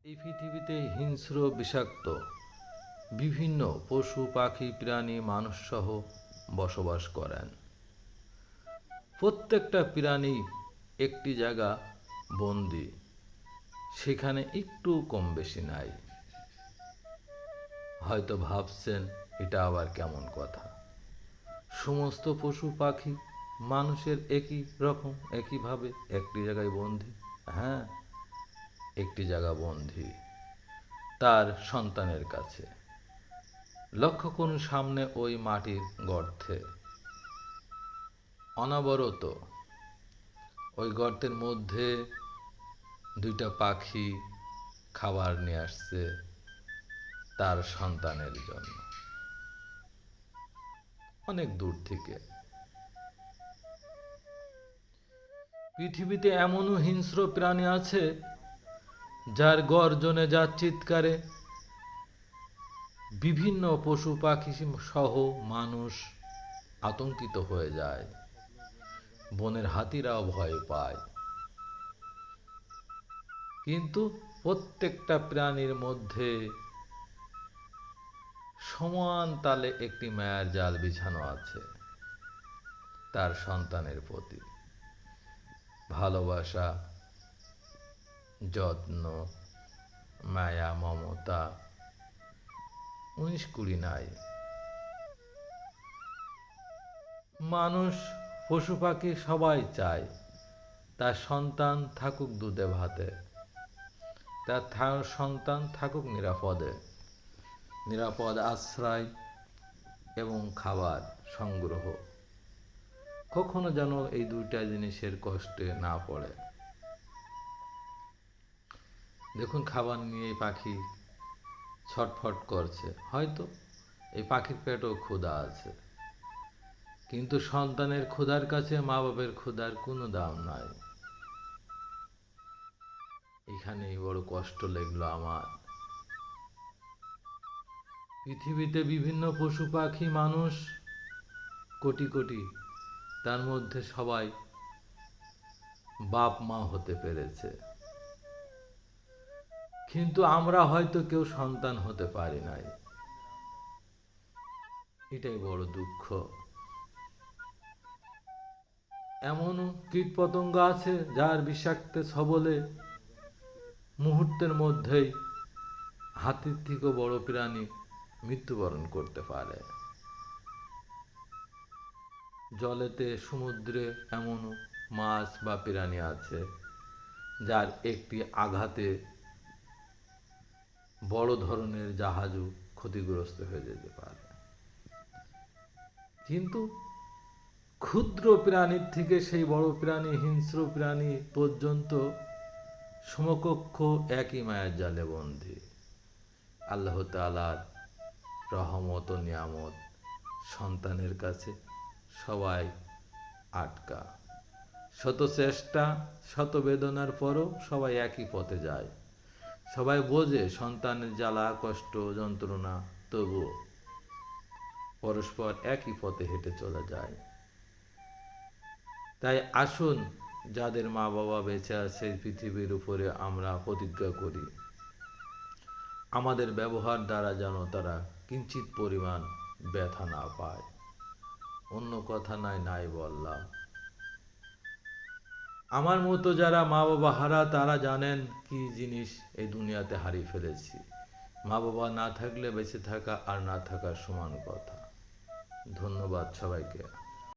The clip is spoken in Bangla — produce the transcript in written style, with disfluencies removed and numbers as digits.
এই পৃথিবীতে হিংস্র বিষাক্ত বিভিন্ন পশু পাখি প্রাণী মানুষসহ বসবাস করেন। প্রত্যেকটা প্রাণী একটি জায়গা বন্দি, সেখানে একটু কম বেশি নাই। হয়তো ভাবছেন এটা আবার কেমন কথা, সমস্ত পশু পাখি মানুষের একই রকম একইভাবে একটি জায়গায় বন্দি। হ্যাঁ, একটি জায়গা বন্দি তার সন্তানের কাছে। লক্ষ্য করুন সামনে ওই মাটির গর্তে, অনবরত ওই গর্তের মধ্যে দুইটা পাখি খাবার নিয়ে আসছে তার সন্তানের জন্য, অনেক দূর থেকে। পৃথিবীতে এমনও হিংস্র প্রাণী আছে যার গর্জনে, যার চিৎকারে বিভিন্ন পশু পাখি সহ মানুষ আতঙ্কিত হয়ে যায়। বনের হাতিরাও ভয় পায়। কিন্তু প্রত্যেকটা প্রাণীর মধ্যে সমান তালে একটি মায়ার জাল বিছানো আছে তার সন্তানের প্রতি। ভালোবাসা, যত্ন, মায়া, মমতা 19-20 নাই। মানুষ, পশু পাখি সবাই চায় তার সন্তান থাকুক দুধে ভাতে, তার সন্তান থাকুক নিরাপদে, নিরাপদ আশ্রয় এবং খাবার সংগ্রহ। কখনো যেন এই দুইটা জিনিসের কষ্টে না পড়ে। দেখুন, খাবার নিয়ে এই পাখি ছটফট করছে, হয়তো এই পাখির পেটেও ক্ষুধা আছে, কিন্তু সন্তানের ক্ষুধার কাছে মা বাবার ক্ষুধার কোনো দাম নাই। এখানেই বড় কষ্ট লাগলো আমার। পৃথিবীতে বিভিন্ন পশু পাখি মানুষ কোটি কোটি, তার মধ্যে সবাই বাপ মা হতে পেরেছে, কিন্তু আমরা হয়তো কেউ সন্তান হতে পারি নাই। এটাই বড় দুঃখ। এমন কীট পতঙ্গ আছে যার বিষাক্ত ছবলে মুহূর্তের মধ্যেই হাতির থেকেও বড় প্রাণী মৃত্যুবরণ করতে পারে। জলেতে, সমুদ্রে এমনও মাছ বা প্রাণী আছে যার একটি আঘাতে বড় ধরনের জাহাজও ক্ষতিগ্রস্ত হয়ে যেতে পারে। কিন্তু ক্ষুদ্র প্রাণীর থেকে সেই বড় প্রাণী, হিংস্র প্রাণী পর্যন্ত সমকক্ষ একই মায়ার জালে বন্দী। আল্লাহ তাআলার রহমত ও নিয়ামত সন্তানের কাছে সবাই আটকা। শত চেষ্টা, শত বেদনার পরও সবাই একই পথে যায়। সবাই বোঝে সন্তানের জ্বালা, কষ্ট, যন্ত্রণা, তবুও পরস্পর একই পথে হেঁটে চলে যায়। তাই আসুন, যাদের মা বাবা বেঁচে আছে পৃথিবীর উপরে, আমরা প্রতিজ্ঞা করি আমাদের ব্যবহার দ্বারা যেন তারা কিঞ্চিৎ পরিমাণ ব্যথা না পায়। অন্য কথা নাই বললাম। আমার মতো যারা মা বাবা হারা, তারা জানেন কি জিনিস এই দুনিয়াতে হারিয়ে ফেলেছি। মা বাবা না থাকলে বেঁচে থাকা আর না থাকার সমান কথা। ধন্যবাদ সবাইকে।